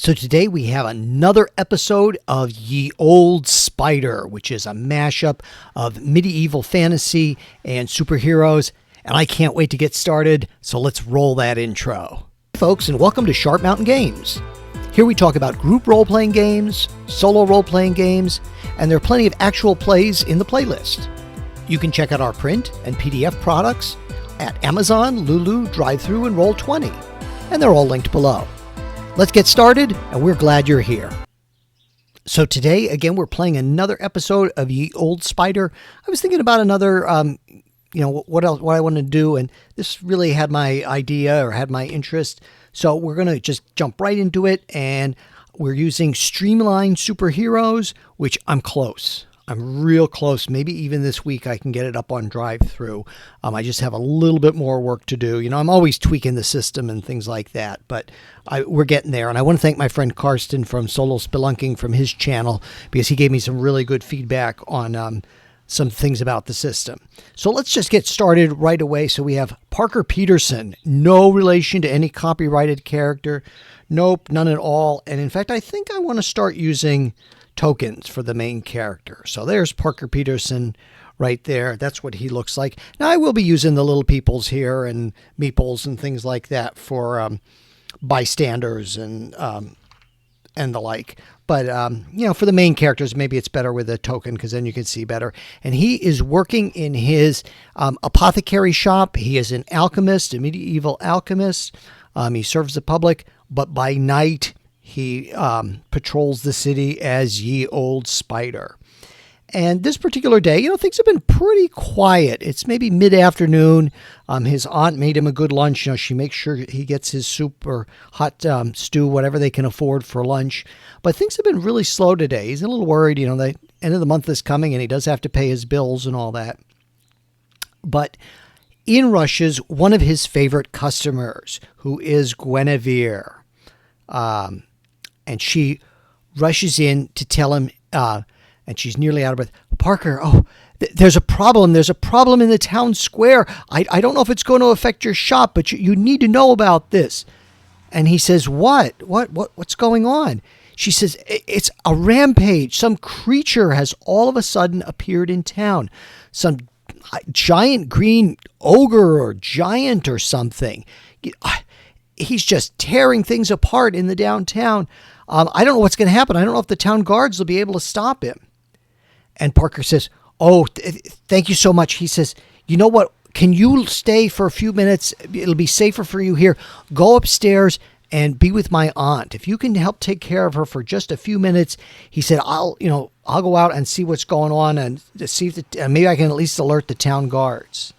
So today we have another episode of Ye Olde Spider, which is a mashup of medieval fantasy and superheroes, and I can't wait to get started, so let's roll that intro. Hey folks, and welcome to Sharp Mountain Games. Here we talk about group role-playing games, solo role-playing games, and there are plenty of actual plays in the playlist. You can check out our print and PDF products at Amazon, Lulu, Drive-Thru, and Roll20, and they're all linked below. Let's get started, and we're glad you're here. So today, again, we're playing another episode of Ye Olde Spider. I was thinking about another, what I wanted to do, and this really had my idea or had my interest. So we're going to just jump right into it, and we're using streamlined superheroes, which I'm close. I'm real close. Maybe even this week I can get it up on drive-thru. I just have a little bit more work to do. You know, I'm always tweaking the system and things like that, but we're getting there. And I want to thank my friend Karsten from Solo Spelunking from his channel because he gave me some really good feedback on some things about the system. So let's just get started right away. So we have Parker Peterson, no relation to any copyrighted character. Nope, none at all. And in fact, I think I want to start using tokens for the main character. So there's Parker Peterson right there. That's what he looks like. Now I will be using the little peoples here and meeples and things like that for bystanders and the like. But for the main characters, maybe it's better with a token because then you can see better. And he is working in his apothecary shop. He is an alchemist, a medieval alchemist. He serves the public, but by night he patrols the city as Ye Olde Spider. And this particular day, things have been pretty quiet. It's maybe mid-afternoon. His aunt made him a good lunch. She makes sure he gets his soup or hot stew, whatever they can afford for lunch. But things have been really slow today. He's a little worried. The end of the month is coming, and he does have to pay his bills and all that. But in rushes one of his favorite customers, who is Guinevere. And she rushes in to tell him, and she's nearly out of breath, Parker, there's a problem. There's a problem in the town square. I don't know if it's going to affect your shop, but you need to know about this. And he says, what's going on? She says, it's a rampage. Some creature has all of a sudden appeared in town. Some giant green ogre or giant or something. He's just tearing things apart in the downtown. I don't know what's going to happen. I don't know if the town guards will be able to stop him. And Parker says, thank you so much. He says, you know what? Can you stay for a few minutes? It'll be safer for you here. Go upstairs and be with my aunt. If you can help take care of her for just a few minutes, he said, I'll go out and see what's going on and see if maybe I can at least alert the town guards.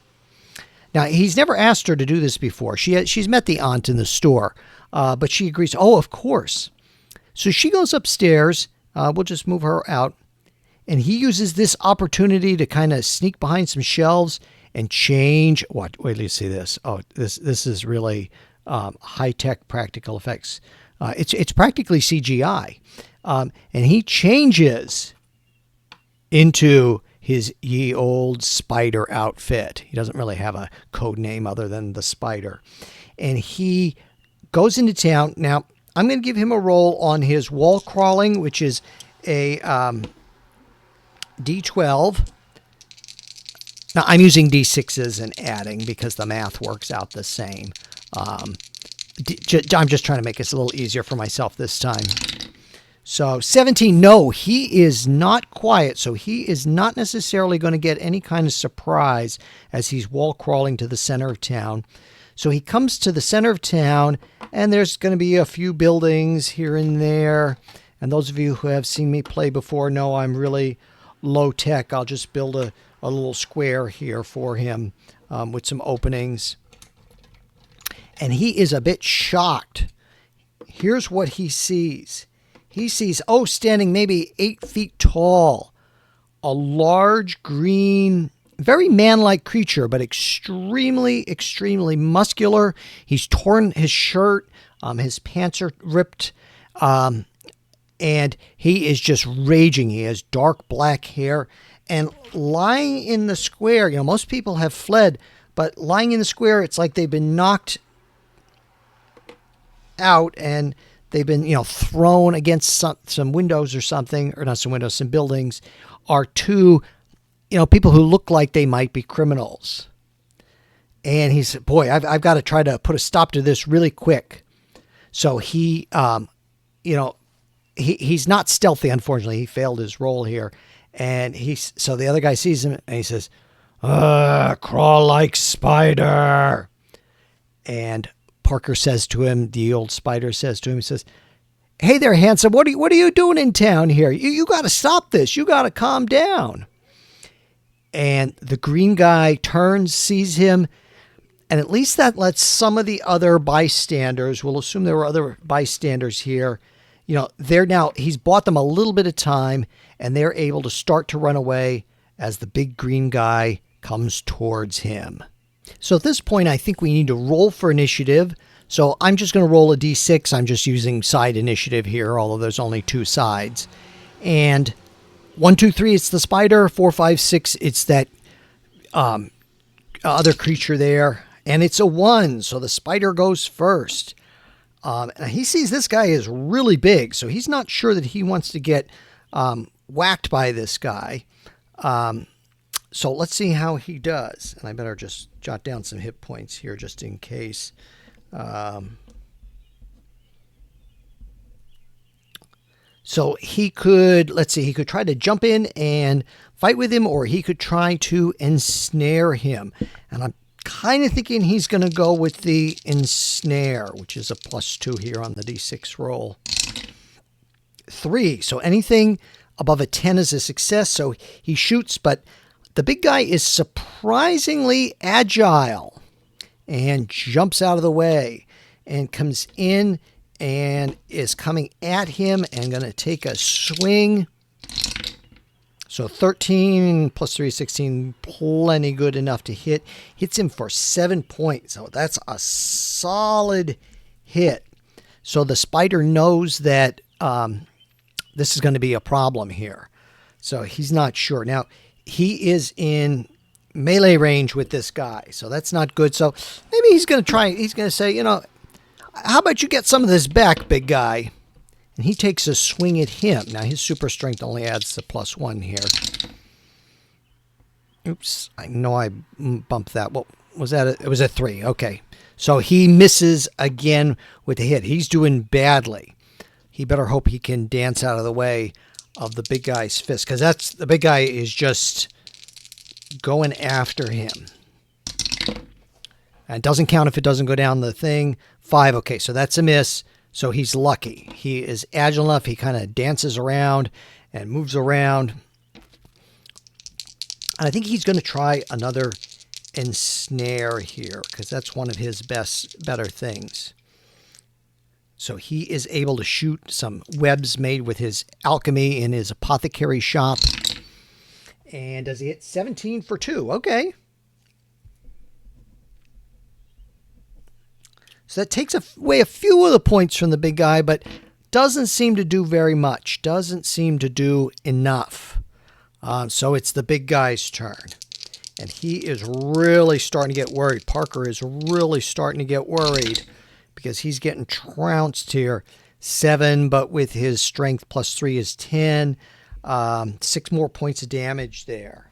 Now, he's never asked her to do this before. She's met the aunt in the store, but she agrees. Oh, of course. So she goes upstairs. We'll just move her out. And he uses this opportunity to kind of sneak behind some shelves and change. What? Wait till you see this. Oh, this is really high-tech practical effects. It's practically CGI. And he changes into his Ye Olde Spider outfit. He doesn't really have a code name other than the Spider. And he goes into town. Now, I'm going to give him a roll on his wall crawling, which is a D12. Now, I'm using D6s and adding because the math works out the same. I'm just trying to make this a little easier for myself this time. So 17, no, he is not quiet. So he is not necessarily going to get any kind of surprise as he's wall crawling to the center of town. So he comes to the center of town, and there's going to be a few buildings here and there. And those of you who have seen me play before know I'm really low tech. I'll just build a little square here for him with some openings. And he is a bit shocked. Here's what he sees. He sees, standing maybe 8 feet tall, a large green, very man-like creature, but extremely, extremely muscular. He's torn his shirt. His pants are ripped. And he is just raging. He has dark black hair. And lying in the square, most people have fled, but lying in the square, it's like they've been knocked out and they've been, thrown against some windows or something, or not some windows, some buildings, are two, people who look like they might be criminals. And he said, boy, I've got to try to put a stop to this really quick. So he, he's not stealthy, unfortunately. He failed his role here. And so the other guy sees him and he says, crawl like spider. And Parker says to him, the old spider says to him, he says, hey there, handsome, what are you doing in town here? You got to stop this. You got to calm down. And the green guy turns, sees him, and at least that lets some of the other bystanders, we'll assume there were other bystanders here, he's bought them a little bit of time, and they're able to start to run away as the big green guy comes towards him. So at this point, I think we need to roll for initiative. So I'm just going to roll a d6. I'm just using side initiative here, although there's only 2 sides. And 1, 2, 3, it's the spider. 4, 5, 6, it's that other creature there. And it's a 1, so the spider goes first. And he sees this guy is really big, so he's not sure that he wants to get whacked by this guy. So let's see how he does. And I better just jot down some hit points here just in case. So he could, he could try to jump in and fight with him, or he could try to ensnare him. And I'm kind of thinking he's going to go with the ensnare, which is a +2 here on the d6 roll. 3. So anything above a 10 is a success. So he shoots, but the big guy is surprisingly agile and jumps out of the way and comes in and is coming at him and going to take a swing. So 13 plus 3 is 16, plenty good enough to hit. Hits him for 7 points. So that's a solid hit. So the spider knows that this is going to be a problem here. So he's not sure. Now, he is in melee range with this guy. So that's not good. So maybe he's going to try. He's going to say, how about you get some of this back, big guy? And he takes a swing at him. Now, his super strength only adds the +1 here. Oops. I know I bumped that. What was that? It was a 3. Okay. So he misses again with the hit. He's doing badly. He better hope he can dance out of the way of the big guy's fist, because the big guy is just going after him. And it doesn't count if it doesn't go down the thing. 5. Okay, so that's a miss. So he's lucky. He is agile enough. He kind of dances around and moves around. And I think he's going to try another ensnare here, because that's one of his better things. So he is able to shoot some webs made with his alchemy in his apothecary shop. And does he hit 17 for 2? Okay. So that takes away a few of the points from the big guy, but doesn't seem to do very much. Doesn't seem to do enough. So it's the big guy's turn. And he is really starting to get worried. Parker is really starting to get worried because he's getting trounced here. 7, but with his strength +3 is 10. 6 more points of damage there.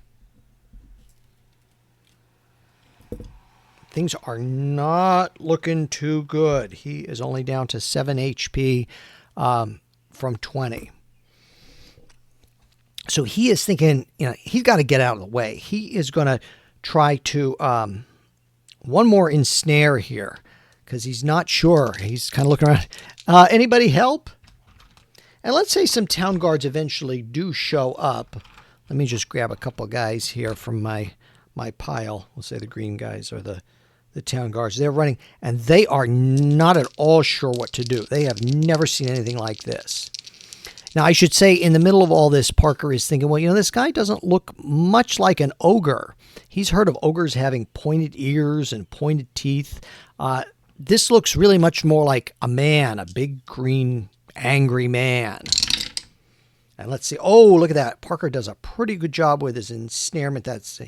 Things are not looking too good. He is only down to 7 HP from 20. So he is thinking, he's got to get out of the way. He is going to try to one more ensnare here because he's not sure. He's kind of looking around. Anybody help? And let's say some town guards eventually do show up. Let me just grab a couple guys here from my pile. We'll say the green guys are the town guards. They're running, and they are not at all sure what to do. They have never seen anything like this. Now, I should say, in the middle of all this, Parker is thinking, well, this guy doesn't look much like an ogre. He's heard of ogres having pointed ears and pointed teeth. This looks really much more like a man, a big, green, angry man. And let's see. Oh, look at that. Parker does a pretty good job with his ensnarement. That's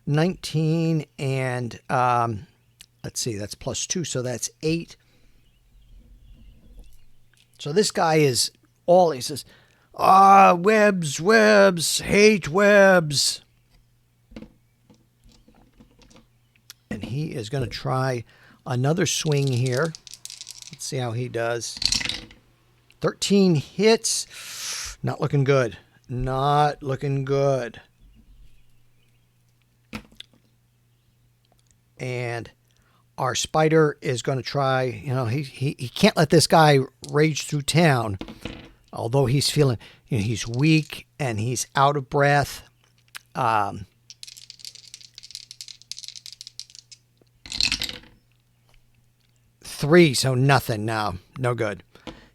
19 and... let's see, that's +2, so that's 8. So this guy is all, he says, ah, webs, webs, hate webs. And he is going to try another swing here. Let's see how he does. 13 hits. Not looking good. Not looking good. And our spider is going to try, he can't let this guy rage through town. Although he's feeling, he's weak and he's out of breath. 3, so nothing now. No good.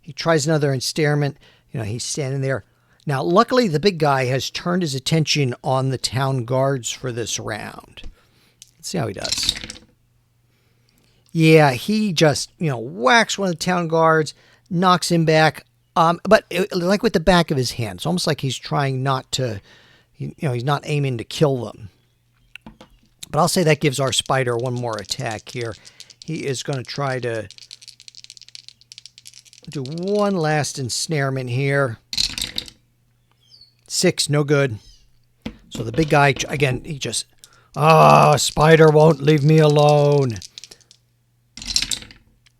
He tries another ensnarement. He's standing there. Now, luckily, the big guy has turned his attention on the town guards for this round. Let's see how he does. Yeah, he just, whacks one of the town guards, knocks him back. But like with the back of his hand. It's almost like he's trying not to, he's not aiming to kill them. But I'll say that gives our spider one more attack here. He is going to try to do one last ensnarement here. 6, no good. So the big guy, again, he just, spider won't leave me alone.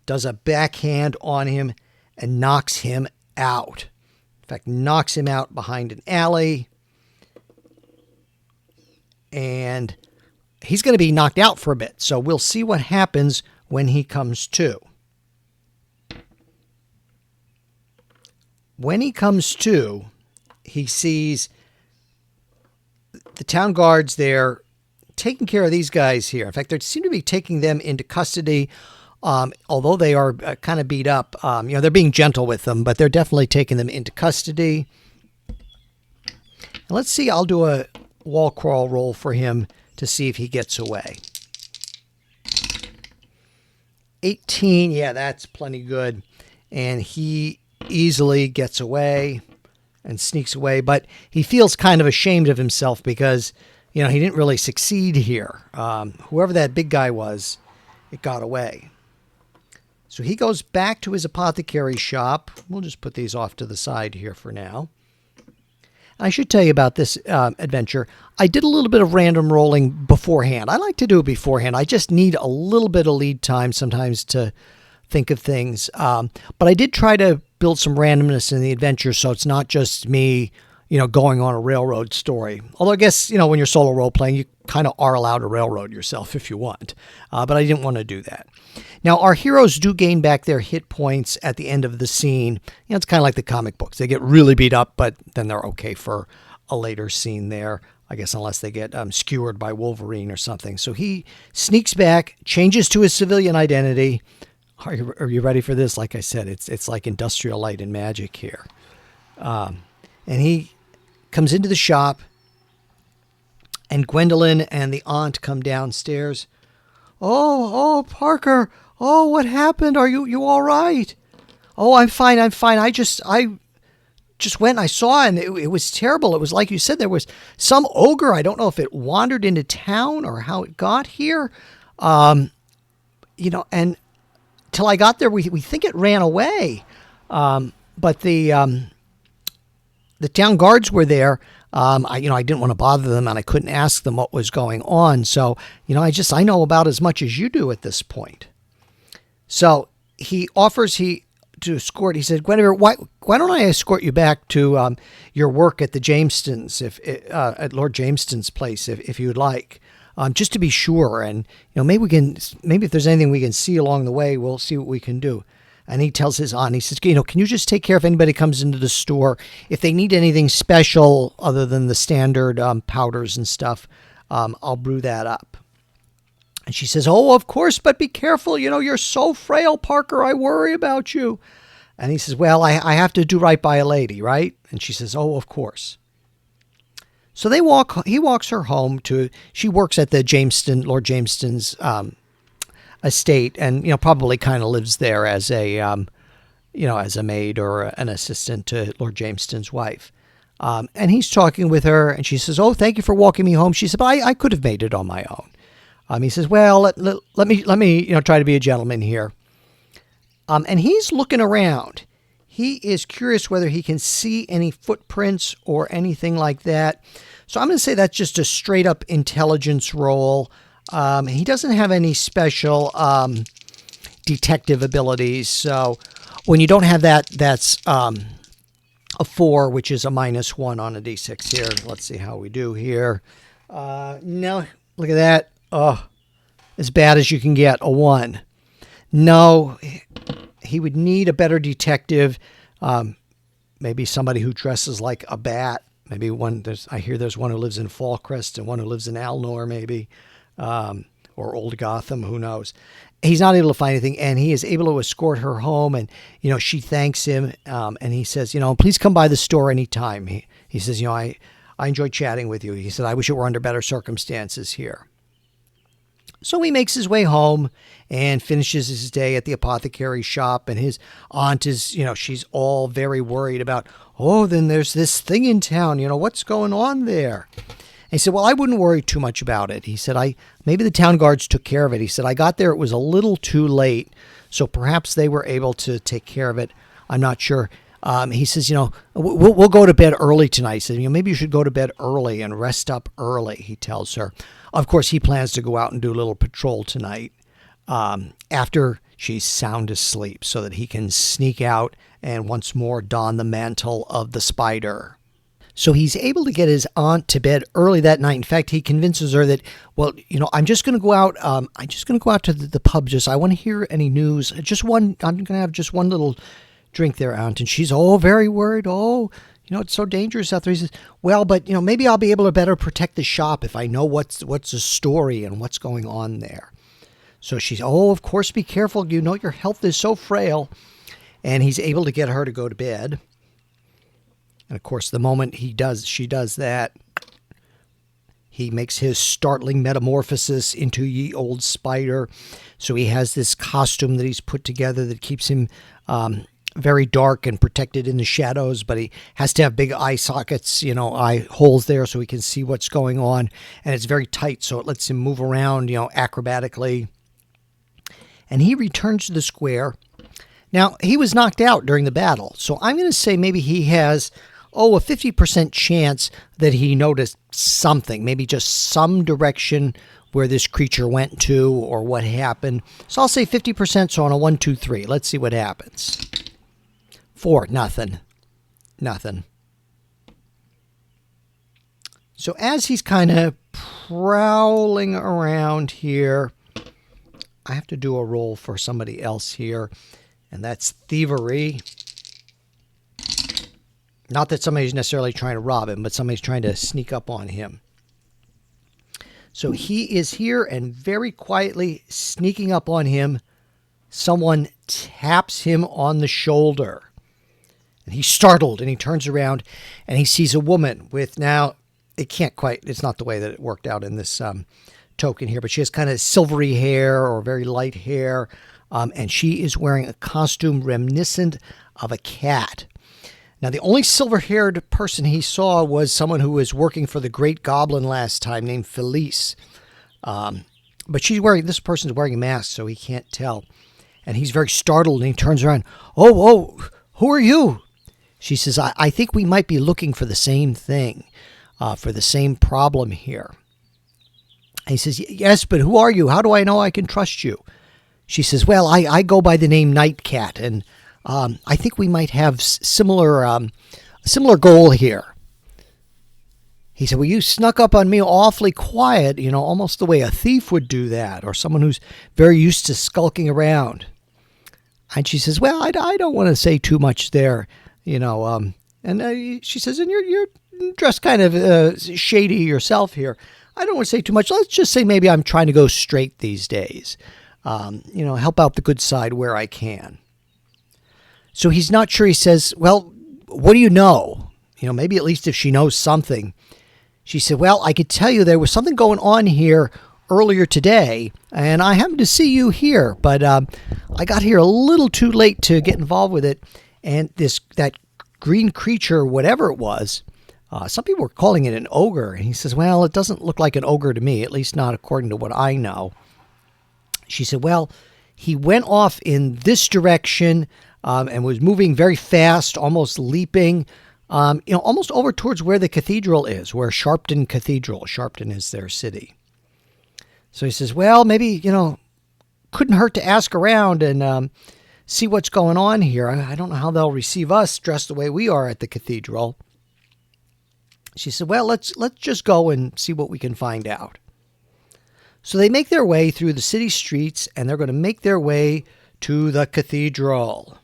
Does a backhand on him and knocks him out. In fact, knocks him out behind an alley. And he's going to be knocked out for a bit. So we'll see what happens when he comes to. When he comes to, he sees the town guards there taking care of these guys here. In fact, they seem to be taking them into custody. Although they are kind of beat up, they're being gentle with them, but they're definitely taking them into custody. And let's see, I'll do a wall crawl roll for him to see if he gets away. 18, yeah, that's plenty good. And he easily gets away and sneaks away, but he feels kind of ashamed of himself because, he didn't really succeed here. Whoever that big guy was, it got away. So he goes back to his apothecary shop. We'll just put these off to the side here for now. I should tell you about this adventure. I did a little bit of random rolling beforehand. I like to do it beforehand. I just need a little bit of lead time sometimes to think of things. But I did try to build some randomness in the adventure so it's not just me, going on a railroad story. Although I guess, when you're solo role-playing, you kind of are allowed to railroad yourself if you want. But I didn't want to do that. Now, our heroes do gain back their hit points at the end of the scene. It's kind of like the comic books. They get really beat up, but then they're okay for a later scene there. I guess unless they get skewered by Wolverine or something. So he sneaks back, changes to his civilian identity. Are you ready for this? Like I said, it's like Industrial Light and Magic here. And he comes into the shop, and Gwendolyn and the aunt come downstairs. Oh, Parker. Oh, what happened? Are you all right? Oh, I'm fine. I just went and I saw, and it was terrible. It was like you said, there was some ogre. I don't know if it wandered into town or how it got here. And till I got there, we think it ran away. But the town guards were there. I didn't want to bother them, and I couldn't ask them what was going on. So, I know about as much as you do at this point. So he offers to escort. He said, Guinevere, why don't I escort you back to your work at the Jamestons, at Lord Jameston's place, if you would like, just to be sure. And maybe if there's anything we can see along the way, we'll see what we can do. And he tells his aunt, he says, can you just take care if anybody comes into the store? If they need anything special other than the standard powders and stuff, I'll brew that up. And she says, oh, of course, but be careful. You're so frail, Parker. I worry about you. And he says, well, I have to do right by a lady, right? And she says, oh, of course. So he walks her home she works at the Lord Jameston's estate, and probably kind of lives there as a maid or an assistant to Lord Jameston's wife. And he's talking with her, and she says, oh, thank you for walking me home. She said, but I could have made it on my own. He says, well, let me try to be a gentleman here. And he's looking around. he is curious whether he can see any footprints or anything like that. So I'm going to say that's just a straight up intelligence roll. He doesn't have any special detective abilities. So when you don't have that, that's a 4, which is a -1 on a d6 here. Let's see how we do here. No, look at that. Oh, as bad as you can get, a 1. No, he would need a better detective. Maybe somebody who dresses like a bat. Maybe one. I hear there's one who lives in Fallcrest and one who lives in Alnor, maybe, or Old Gotham. Who knows? He's not able to find anything, and he is able to escort her home. And she thanks him, and he says, please come by the store anytime. He says, I enjoy chatting with you. He said, I wish it were under better circumstances here. So he makes his way home and finishes his day at the apothecary shop. And his aunt is, she's all very worried about, then there's this thing in town. What's going on there? And he said, well, I wouldn't worry too much about it. He said, maybe the town guards took care of it. He said, I got there, it was a little too late. So perhaps they were able to take care of it. I'm not sure. He says, we'll go to bed early tonight. He said, maybe you should go to bed early and rest up early, he tells her. Of course, he plans to go out and do a little patrol tonight after she's sound asleep so that he can sneak out and once more don the mantle of the spider. So he's able to get his aunt to bed early that night. In fact, he convinces her that, I'm just going to go out. I'm just going to go out to the pub. I want to hear any news. I'm going to have just one little drink there, aunt. And she's very worried. It's so dangerous out there. He says, well, but, maybe I'll be able to better protect the shop if I know what's the story and what's going on there. So she's, of course, be careful. Your health is so frail. And he's able to get her to go to bed. And, of course, the moment she does that, he makes his startling metamorphosis into ye old spider. So he has this costume that he's put together that keeps him very dark and protected in the shadows, but he has to have big eye sockets, eye holes there so he can see what's going on. And it's very tight, so it lets him move around, acrobatically. And he returns to the square. Now, he was knocked out during the battle, so I'm going to say maybe he has a 50% chance that he noticed something, maybe just some direction where this creature went to or what happened. So I'll say 50%, so on a 1, 2, 3. Let's see what happens. 4, nothing. So as he's kind of prowling around here, I have to do a roll for somebody else here, and that's thievery. Not that somebody's necessarily trying to rob him, but somebody's trying to sneak up on him. So he is here and very quietly sneaking up on him. Someone taps him on the shoulder. And he's startled and he turns around and he sees a woman with it's not the way that it worked out in this token here, but she has kind of silvery hair or very light hair. And she is wearing a costume reminiscent of a cat. Now, the only silver-haired person he saw was someone who was working for the Great Goblin last time named Phaeriss. But this person's wearing a mask, so he can't tell. And he's very startled, and he turns around. Oh, who are you? She says, I think we might be looking for the same thing, for the same problem here. And he says, yes, but who are you? How do I know I can trust you? She says, well, I go by the name Nightcat, and I think we might have similar goal here. He said, well, you snuck up on me awfully quiet, almost the way a thief would do that, or someone who's very used to skulking around. And she says, well, I don't want to say too much there, and she says, and you're dressed kind of shady yourself here. I don't want to say too much. Let's just say maybe I'm trying to go straight these days, help out the good side where I can. So he's not sure. He says, well, what do you know? Maybe at least if she knows something. She said, well, I could tell you there was something going on here earlier today, and I happened to see you here, but I got here a little too late to get involved with it. And that green creature, whatever it was, some people were calling it an ogre. And he says, well, it doesn't look like an ogre to me, at least not according to what I know. She said, well, he went off in this direction. and was moving very fast, almost leaping, almost over towards where the cathedral is, where Sharpton Cathedral. Sharpton is their city. So he says, well, maybe, couldn't hurt to ask around and see what's going on here. I don't know how they'll receive us dressed the way we are at the cathedral. She said, well, let's just go and see what we can find out. So they make their way through the city streets, and they're going to make their way to the cathedral.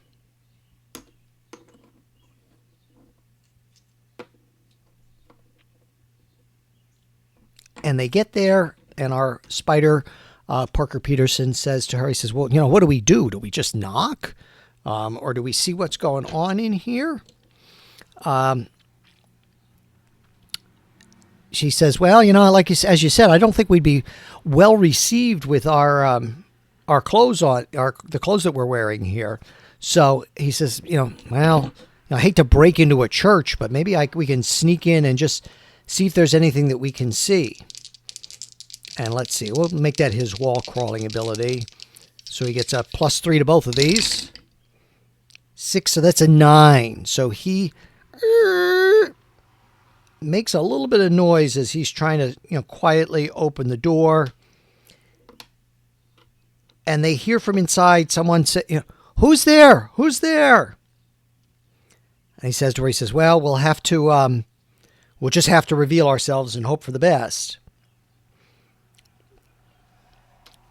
And they get there, and our spider, Parker Peterson, says to her, he says, well, what do we do? Do we just knock? Or do we see what's going on in here? She says, well, as you said, I don't think we'd be well received with our clothes on, the clothes that we're wearing here. So he says, I hate to break into a church, but maybe we can sneak in and just see if there's anything that we can see. And let's see, we'll make that his wall crawling ability. So he gets a +3 to both of these. 6, so that's a 9. So he makes a little bit of noise as he's trying to, quietly open the door. And they hear from inside someone say, who's there? Who's there? And he says to her, he says, well, we'll just have to reveal ourselves and hope for the best.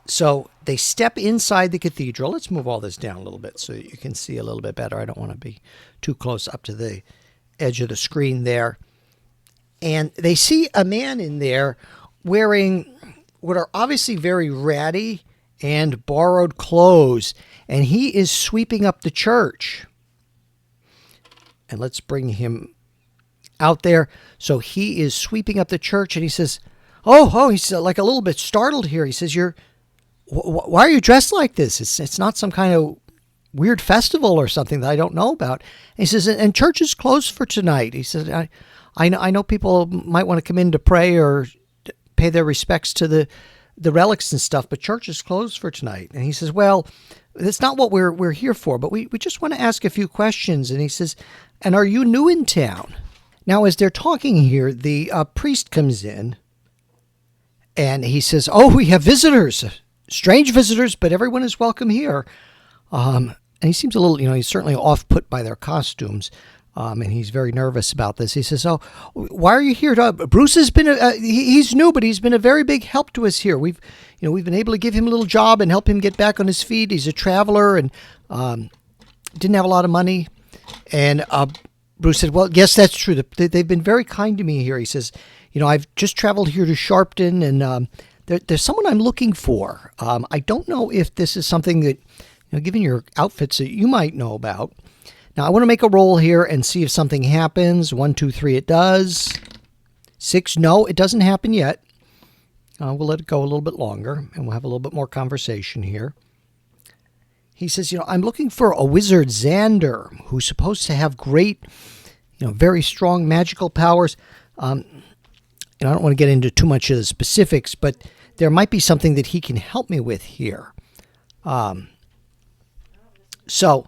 So they step inside the cathedral. Let's move all this down a little bit so you can see a little bit better. I don't want to be too close up to the edge of the screen there. And they see a man in there wearing what are obviously very ratty and borrowed clothes. And he is sweeping up the church. And let's bring him out there. So he is sweeping up the church, and he says, he's like a little bit startled here. He says, why are you dressed like this? It's not some kind of weird festival or something that I don't know about. And he says, and church is closed for tonight. He says, I know people might want to come in to pray or pay their respects to the relics and stuff, but church is closed for tonight. And he says, well, that's not what we're here for, but we just want to ask a few questions. And he says, and are you new in town? Now, as they're talking here, the priest comes in, and he says, we have visitors. Strange visitors, but everyone is welcome here. And he seems a little, he's certainly off-put by their costumes, and he's very nervous about this. He says, why are you here? Bruce has been, he's new, but he's been a very big help to us here. We've been able to give him a little job and help him get back on his feet. He's a traveler and didn't have a lot of money. And Bruce said, well, yes, that's true. They've been very kind to me here. He says, I've just traveled here to Sharpton, and there's someone I'm looking for. I don't know if this is something that, given your outfits, that you might know about. Now, I want to make a roll here and see if something happens. 1, 2, 3, it does. 6, no, it doesn't happen yet. We'll let it go a little bit longer, and we'll have a little bit more conversation here. He says, I'm looking for a wizard, Xander, who's supposed to have great, very strong magical powers. I don't want to get into too much of the specifics, but there might be something that he can help me with here. So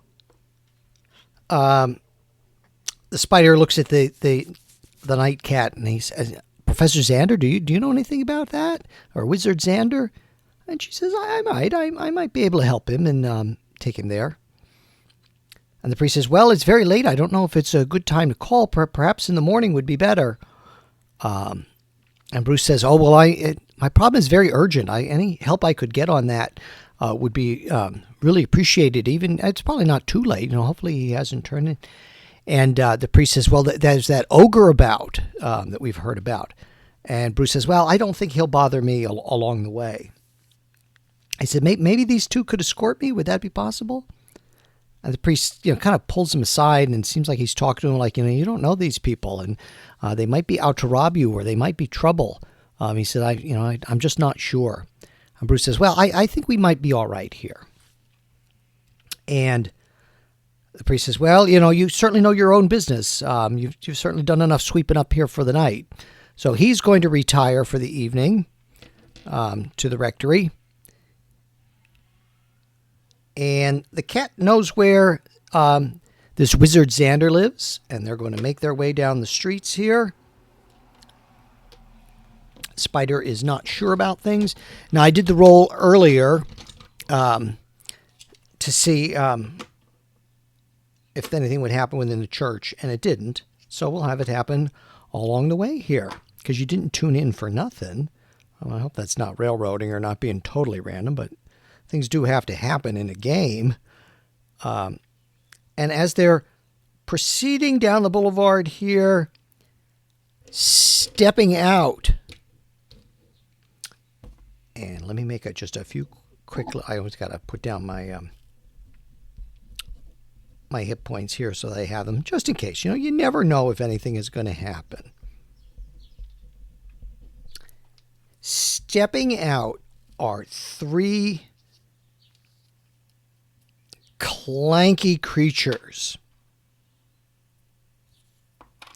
the spider looks at the night cat, and he says, Professor Xander, do you know anything about that? Or Wizard Xander? And she says, I might be able to help him and take him there. And the priest says, well, it's very late. I don't know if it's a good time to call. Perhaps in the morning would be better. And Bruce says, my problem is very urgent. Any help I could get on that would be really appreciated. Even it's probably not too late. Hopefully he hasn't turned in. And the priest says, well, there's that ogre about that we've heard about. And Bruce says, well, I don't think he'll bother me along the way. I said, maybe these two could escort me. Would that be possible? And the priest, kind of pulls him aside, and it seems like he's talking to him like, you don't know these people, and they might be out to rob you, or they might be trouble. He said, I'm just not sure. And Bruce says, well, I think we might be all right here. And the priest says, well, you certainly know your own business. You've certainly done enough sweeping up here for the night. So he's going to retire for the evening to the rectory. And the cat knows where this wizard Xander lives, and they're going to make their way down the streets here. Spider is not sure about things. Now, I did the roll earlier to see if anything would happen within the church, and it didn't. So we'll have it happen all along the way here, because you didn't tune in for nothing. Well, I hope that's not railroading or not being totally random, but things do have to happen in a game. And as they're proceeding down the boulevard here, stepping out, and let me make just a few quick. I always got to put down my my hit points here so that I have them just in case. You never know if anything is going to happen. Stepping out are 3 clanky creatures.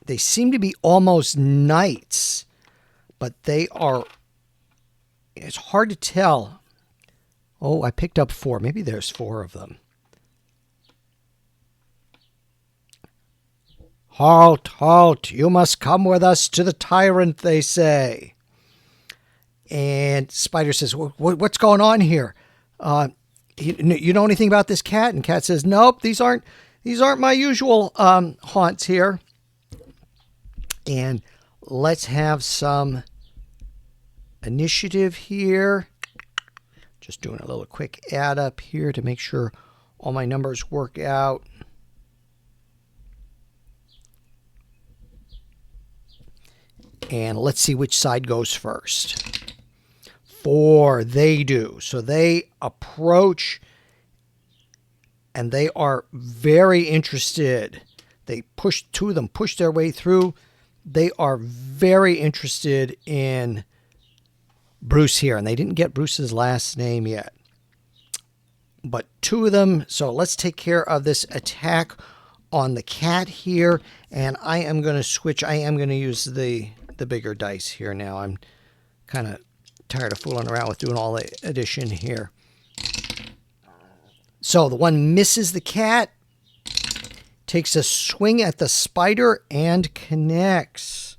They seem to be almost knights, but they are, it's hard to tell. Oh, I picked up 4. Maybe there's 4 of them. Halt, halt, you must come with us to the tyrant, they say. And Spider says, what's going on here? You know anything about this cat? And Cat says, nope, these aren't my usual haunts here. And let's have some initiative here. Just doing a little quick add up here to make sure all my numbers work out. And let's see which side goes first. 4, they do. So they approach, and they are very interested. They push, 2 of them push their way through. They are very interested in Bruce here, and they didn't get Bruce's last name yet. But 2 of them, so let's take care of this attack on the cat here, and I am going to switch. I am going to use the bigger dice here now. I'm kind of tired of fooling around with doing all the addition here. So the one misses the cat, takes a swing at the spider, and connects.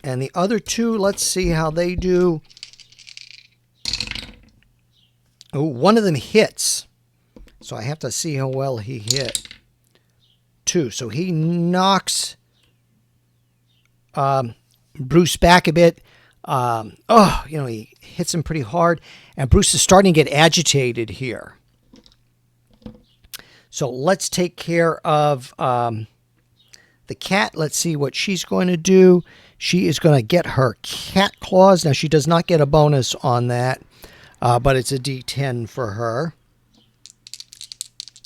And the other 2, let's see how they do. Oh, one of them hits. So I have to see how well he hit. 2. So he knocks Bruce back a bit. He hits him pretty hard. And Bruce is starting to get agitated here. So let's take care of the cat. Let's see what she's going to do. She is going to get her cat claws. Now, she does not get a bonus on that, but it's a D10 for her.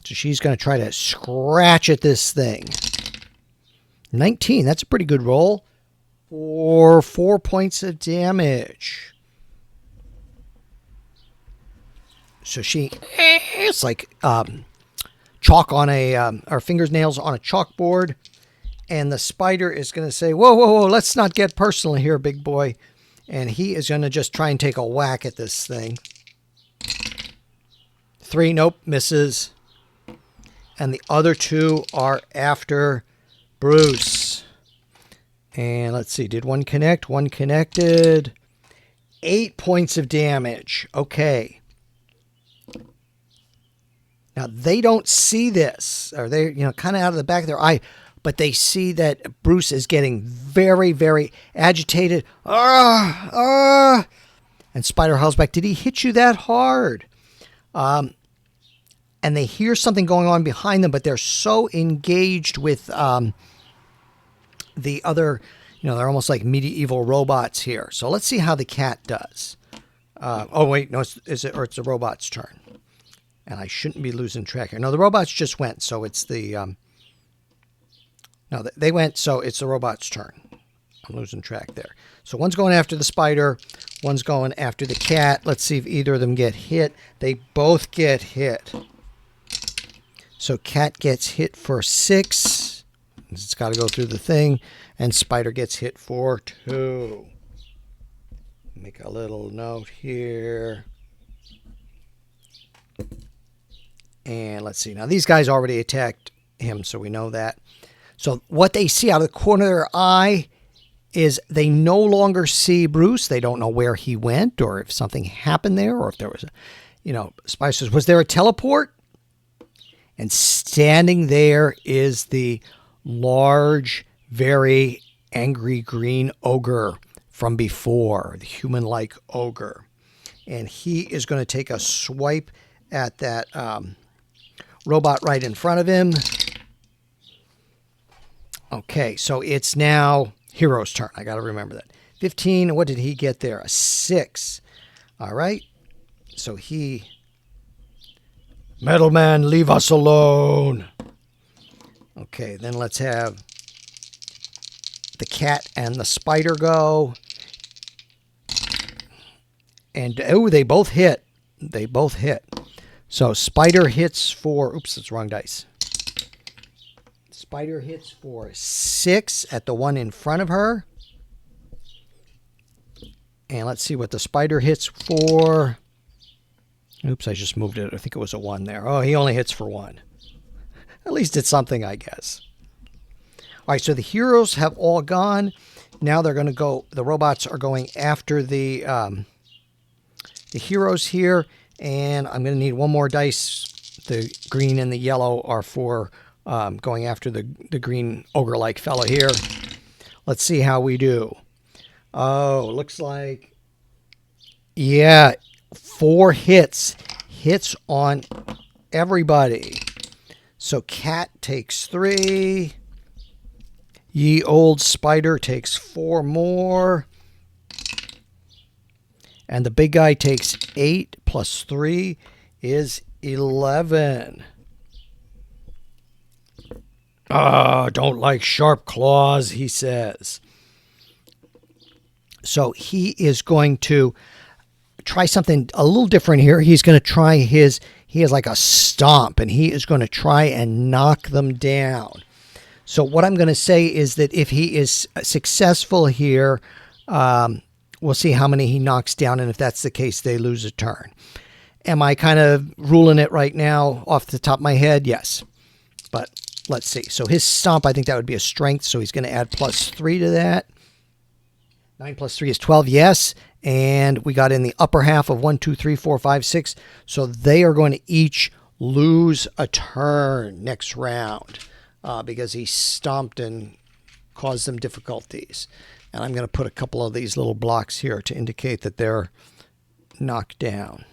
So she's going to try to scratch at this thing. 19, that's a pretty good roll for 4 points of damage. So it's like chalk on or fingernails on a chalkboard. And the spider is going to say, whoa, whoa, whoa, let's not get personal here, big boy. And he is going to just try and take a whack at this thing. 3, nope, misses. And the other 2 are after Bruce. And let's see, did one connect? One connected. 8 points of damage. Okay. Now, they don't see this, or they're, kind of out of the back of their eye, but they see that Bruce is getting very, very agitated. And Spider howls back, did he hit you that hard? And they hear something going on behind them, but they're so engaged with the other, they're almost like medieval robots here. So let's see how the cat does. Oh, wait, no, it's the robot's turn. And I shouldn't be losing track here. No, the robots just went, so it's the... No, they went, so it's the robot's turn. I'm losing track there. So one's going after the spider. One's going after the cat. Let's see if either of them get hit. They both get hit. So cat gets hit for 6. It's got to go through the thing. And spider gets hit for 2. Make a little note here. And let's see. Now, these guys already attacked him, so we know that. So what they see out of the corner of their eye is they no longer see Bruce. They don't know where he went or if something happened there or if there was a, Spider says, was there a teleport? And standing there is the large, very angry green ogre from before, the human-like ogre. And he is going to take a swipe at that robot right in front of him. Okay, so it's now Hero's turn. I got to remember that. 15, what did he get there? A 6. All right. So he... Metal Man, leave us alone. Okay, then let's have the cat and the spider go. And, oh, they both hit. They both hit. So spider hits for... Oops, that's wrong dice. Spider hits for 6 at the one in front of her. And let's see what the spider hits for. Oops, I just moved it. I think it was a 1 there. Oh, he only hits for 1. At least it's something, I guess. All right, so the heroes have all gone. Now they're going to go... The robots are going after the heroes here. And I'm going to need one more dice. The green and the yellow are for... going after the green ogre-like fellow here. Let's see how we do. Oh, looks like... Yeah, 4 hits. Hits on everybody. So cat takes 3. Ye old spider takes 4 more. And the big guy takes 8 plus 3 is 11. Don't like sharp claws, he says. So he is going to try something a little different here. He's going to try he has like a stomp, and he is going to try and knock them down. So what I'm going to say is that if he is successful here, we'll see how many he knocks down, and if that's the case, they lose a turn. Am I kind of ruling it right now off the top of my head? Yes. But let's see. So his stomp, I think that would be a strength, so he's going to add plus 3 to that. 9 plus 3 is 12, yes. And we got in the upper half of 1, 2, 3, 4, 5, 6. So they are going to each lose a turn next round because he stomped and caused them difficulties. And I'm going to put a couple of these little blocks here to indicate that they're knocked down.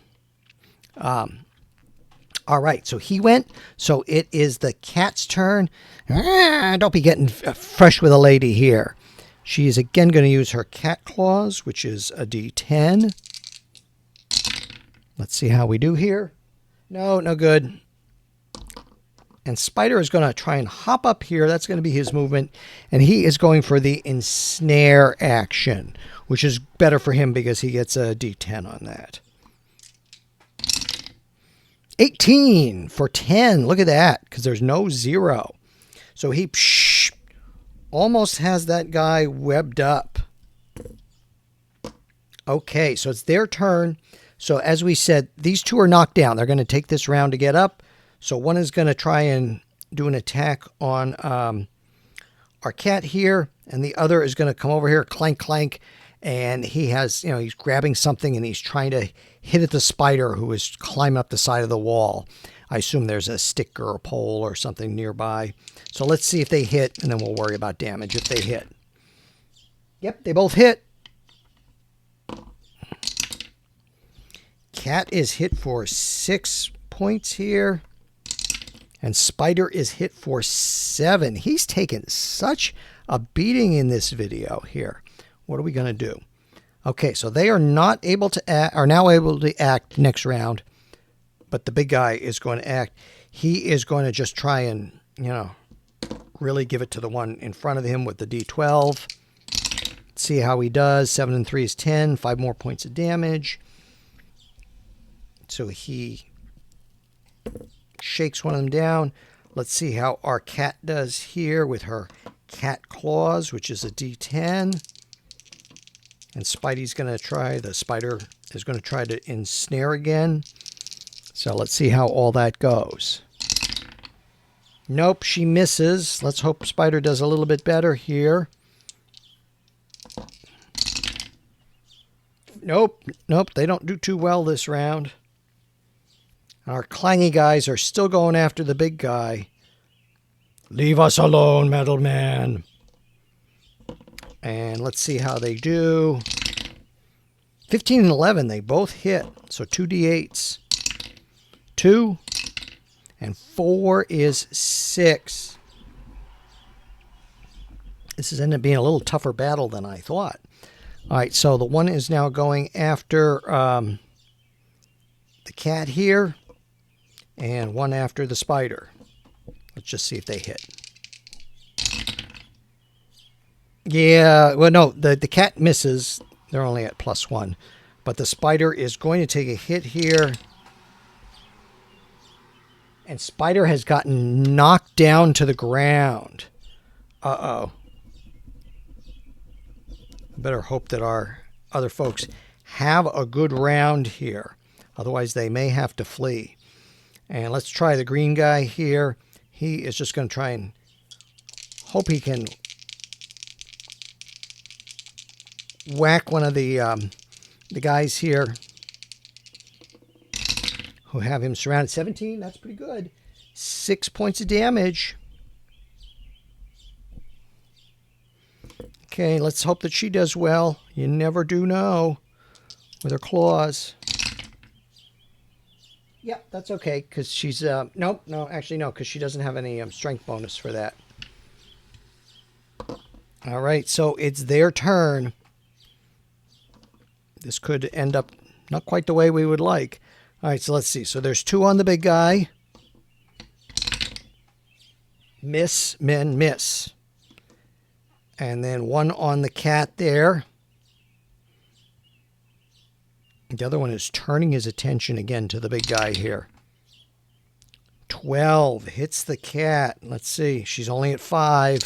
All right, so he went. So it is the cat's turn. Don't be getting fresh with a lady here. She is again going to use her cat claws, which is a D10. Let's see how we do here. No good. And Spider is going to try and hop up here. That's going to be his movement. And he is going for the ensnare action, which is better for him because he gets a D10 on that. 18 for 10. Look at that, because there's no 0. So he almost has that guy webbed up. Okay, so it's their turn. So as we said, these two are knocked down. They're going to take this round to get up. So one is going to try and do an attack on our cat here, and the other is going to come over here, clank, clank, and he has, he's grabbing something and he's trying to hit at the spider who is climbing up the side of the wall. I assume there's a stick or a pole or something nearby. So let's see if they hit, and then we'll worry about damage if they hit. Yep, they both hit. Cat is hit for 6 points here. And Spider is hit for 7. He's taken such a beating in this video here. What are we going to do? Okay, so they are not able to act, are now able to act next round. But the big guy is going to act. He is going to just try and, really give it to the one in front of him with the D12. Let's see how he does. 7 and 3 is 10. 5 more points of damage. So he shakes one of them down. Let's see how our cat does here with her cat claws, which is a D10. And Spidey's going to try, the spider is going to try to ensnare again. So let's see how all that goes. Nope, she misses. Let's hope Spider does a little bit better here. Nope, they don't do too well this round. Our clangy guys are still going after the big guy. Leave us alone, Metal Man. And let's see how they do. 15 and 11, they both hit. So 2d8s. 2 and 4 is 6. This is ended up being a little tougher battle than I thought. All right, so the one is now going after the cat here, and one after the spider. Let's just see if they hit. Yeah, well, no, the cat misses. They're only at +1. But the spider is going to take a hit here. And Spider has gotten knocked down to the ground. Uh-oh. Better hope that our other folks have a good round here. Otherwise, they may have to flee. And let's try the green guy here. He is just going to try and hope he can whack one of the guys here who have him surrounded. 17, that's pretty good. 6 points of damage. Okay, let's hope that she does well. You never do know with her claws. Yep, that's okay, because she's... nope, no, actually no, because she doesn't have any strength bonus for that. All right, so it's their turn. This could end up not quite the way we would like. All right, so let's see. So there's 2 on the big guy. Miss, men, miss. And then 1 on the cat there. The other one is turning his attention again to the big guy here. 12 hits the cat. Let's see. She's only at 5.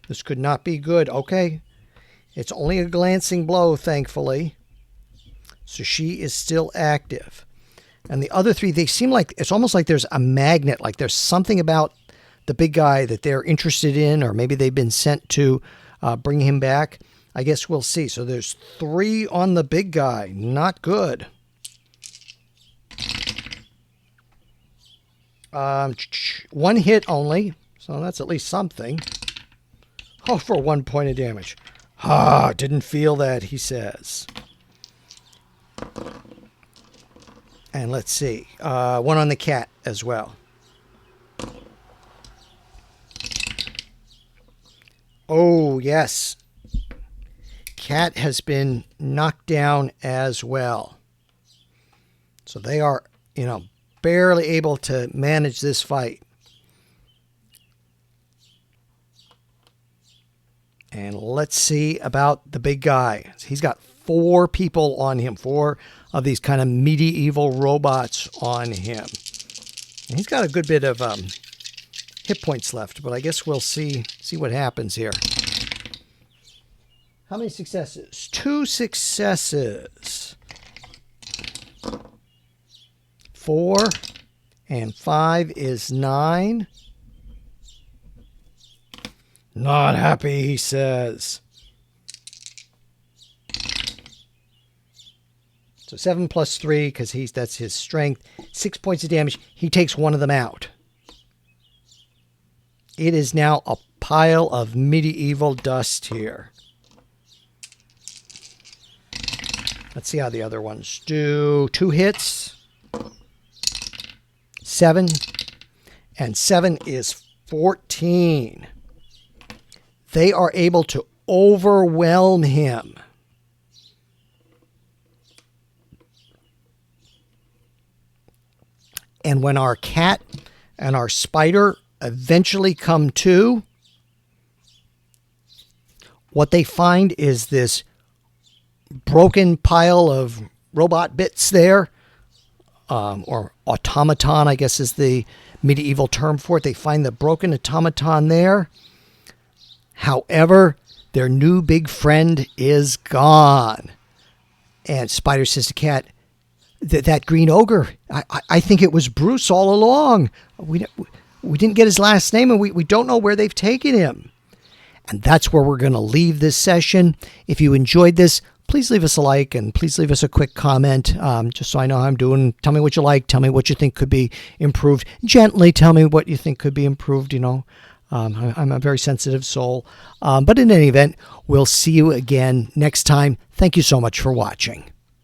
This could not be good. Okay. It's only a glancing blow, thankfully. So she is still active. And the other 3, they seem like, it's almost like there's a magnet, like there's something about the big guy that they're interested in, or maybe they've been sent to bring him back. I guess we'll see. So there's 3 on the big guy. Not good. 1 hit only. So that's at least something. Oh, for 1 point of damage. Ah, didn't feel that, he says. And let's see. 1 on the cat as well. Oh, yes. Cat has been knocked down as well. So they are, barely able to manage this fight. And let's see about the big guy. He's got 4 people on him, 4 of these kind of medieval robots on him. And he's got a good bit of hit points left, but I guess we'll see what happens here. How many successes? 2 successes. 4 and 5 is 9. Not happy, he says. So 7 plus 3, because that's his strength. 6 points of damage. He takes 1 of them out. It is now a pile of medieval dust here. Let's see how the other ones do. 2 hits. 7. And 7 is 14. They are able to overwhelm him. And when our cat and our spider eventually come to, what they find is this broken pile of robot bits there, or automaton, I guess is the medieval term for it. They find the broken automaton there. However, their new big friend is gone. And Spider says to Cat, that green ogre. I think it was Bruce all along. We didn't get his last name, and we don't know where they've taken him. And that's where we're going to leave this session. If you enjoyed this, please leave us a like and please leave us a quick comment, just so I know how I'm doing. Tell me what you like. Tell me what you think could be improved. Gently tell me what you think could be improved. I'm a very sensitive soul. But in any event, we'll see you again next time. Thank you so much for watching.